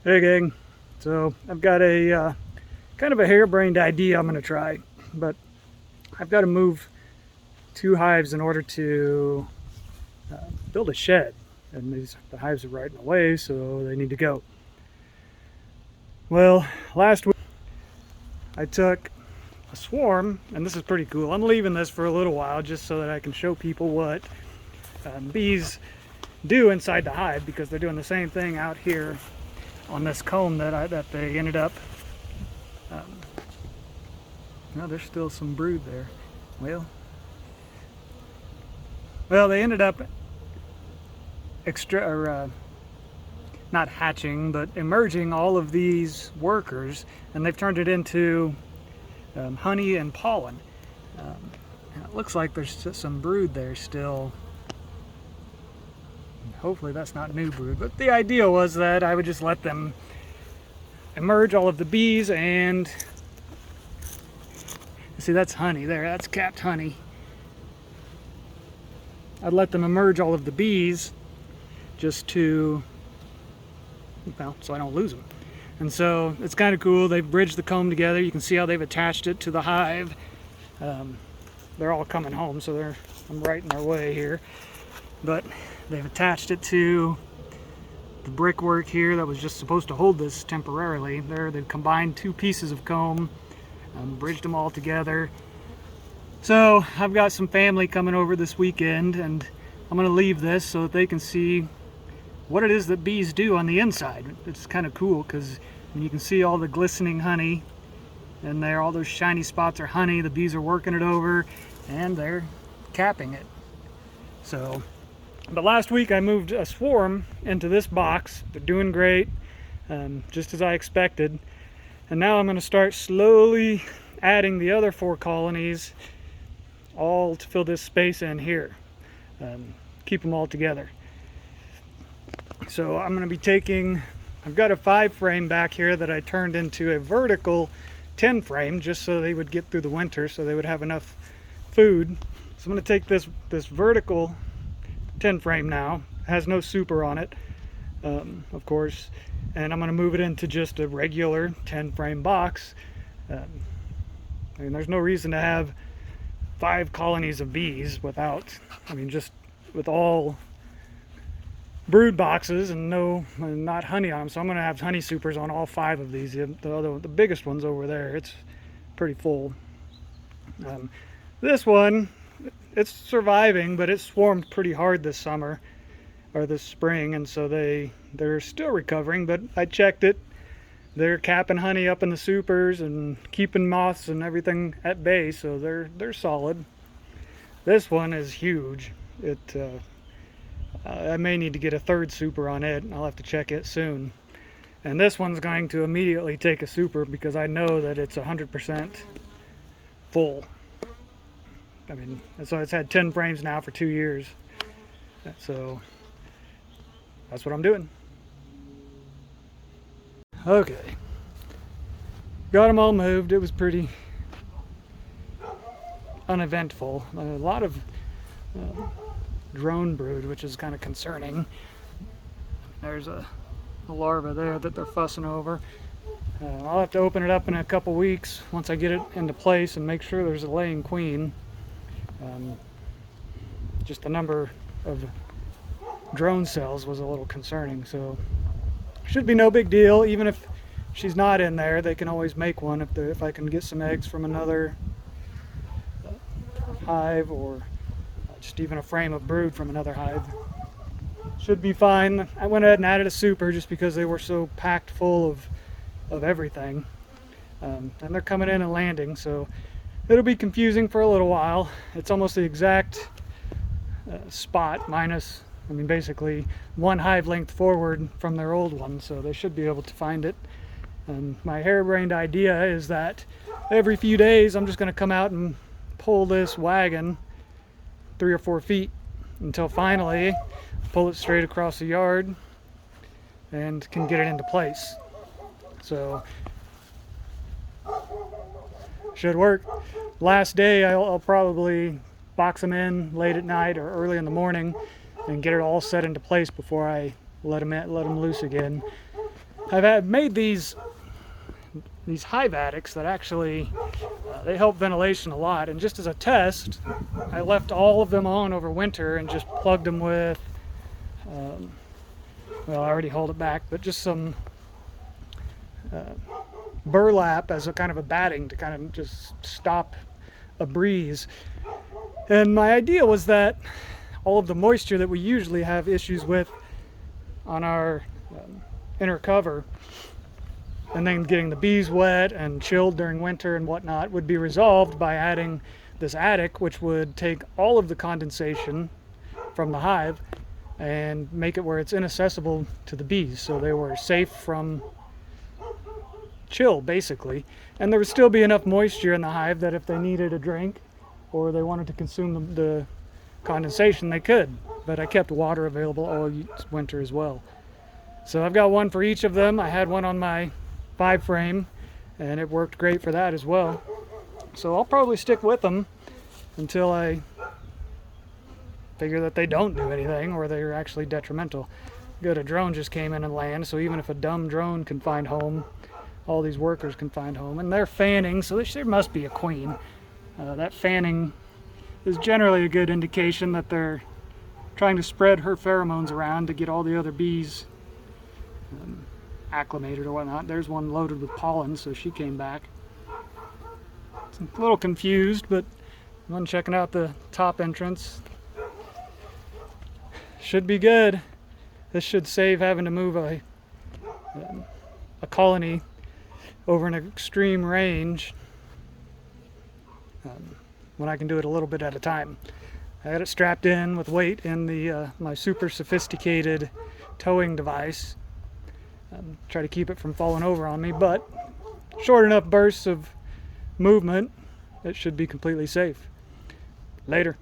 Hey gang, so I've got a kind of a harebrained idea I'm going to try, but I've got to move 2 hives in order to build a shed, and the hives are right in the way, so they need to go. Well, last week I took a swarm, and this is pretty cool. I'm leaving this for a little while just so that I can show people what bees do inside the hive, because they're doing the same thing out here on this comb that they ended up. No, there's still some brood there. Well, they ended up not hatching, but emerging all of these workers, and they've turned it into honey and pollen. And it looks like there's just some brood there still. Hopefully that's not new brood, but the idea was that I would just let them emerge, all of the bees, and see, that's honey there, that's capped honey. I'd let them emerge, all of the bees, just to, well, so I don't lose them. And so it's kind of cool. They've bridged the comb together. You can see how they've attached it to the hive. They're all coming home, so I'm right in their way here. But they've attached it to the brickwork here that was just supposed to hold this temporarily. They've combined 2 pieces of comb, bridged them all together. So I've got some family coming over this weekend, and I'm going to leave this so that they can see what it is that bees do on the inside. It's kind of cool because you can see all the glistening honey, and there, all those shiny spots are honey. The bees are working it over, and they're capping it. So, but last week I moved a swarm into this box. They're doing great, just as I expected. And now I'm going to start slowly adding the other 4 colonies, all to fill this space in here. Keep them all together. So I'm going to be taking, I've got a 5 frame back here that I turned into a vertical 10 frame just so they would get through the winter, so they would have enough food. So I'm going to take this vertical 10 frame now. It has no super on it, of course, and I'm going to move it into just a regular 10 frame box. There's no reason to have 5 colonies of bees without, just with all brood boxes and not honey on them. So I'm going to have honey supers on all 5 of these. The biggest one's over there. It's pretty full. This one, it's surviving, but it swarmed pretty hard this summer or this spring, and so they're still recovering. But I checked it. They're capping honey up in the supers and keeping moths and everything at bay, so they're solid. This one is huge. I may need to get a 3rd super on it. I'll have to check it soon. And this one's going to immediately take a super because I know that it's 100% full. So it's had 10 frames now for 2 years. So that's what I'm doing. Okay. Got them all moved. It was pretty uneventful. A lot of drone brood, which is kind of concerning. There's a larva there that they're fussing over. I'll have to open it up in a couple weeks once I get it into place and make sure there's a laying queen. Just the number of drone cells was a little concerning, so should be no big deal. Even if she's not in there, they can always make one if I can get some eggs from another hive, or just even a frame of brood from another hive. Should be fine. I went ahead and added a super just because they were so packed full of everything. And they're coming in and landing, so it'll be confusing for a little while. It's almost the exact spot minus, basically 1 hive length forward from their old one, so they should be able to find it. And my harebrained idea is that every few days I'm just going to come out and pull this wagon 3 or 4 feet until finally pull it straight across the yard and can get it into place. So should work. Last day I'll probably box them in late at night or early in the morning and get it all set into place before I let them loose again. I've made these hive attics that actually they help ventilation a lot, and just as a test I left all of them on over winter and just plugged them with well, I already hold it back, but just some burlap as a kind of a batting to kind of just stop a breeze. And my idea was that all of the moisture that we usually have issues with on our inner cover, and then getting the bees wet and chilled during winter and whatnot, would be resolved by adding this attic, which would take all of the condensation from the hive and make it where it's inaccessible to the bees, so they were safe from chill basically. And there would still be enough moisture in the hive that if they needed a drink or they wanted to consume the condensation, they could. But I kept water available all winter as well. So I've got one for each of them. I had one on my 5 frame and it worked great for that as well. So I'll probably stick with them until I figure that they don't do anything or they're actually detrimental. Good, a drone just came in and landed, so even if a dumb drone can find home, all these workers can find home. And they're fanning, so there must be a queen. That fanning is generally a good indication that they're trying to spread her pheromones around to get all the other bees acclimated or whatnot. There's one loaded with pollen, so she came back. It's a little confused, but one checking out the top entrance. Should be good. This should save having to move a colony over an extreme range when I can do it a little bit at a time. I had it strapped in with weight in the my super sophisticated towing device. Try to keep it from falling over on me, but short enough bursts of movement, it should be completely safe. Later.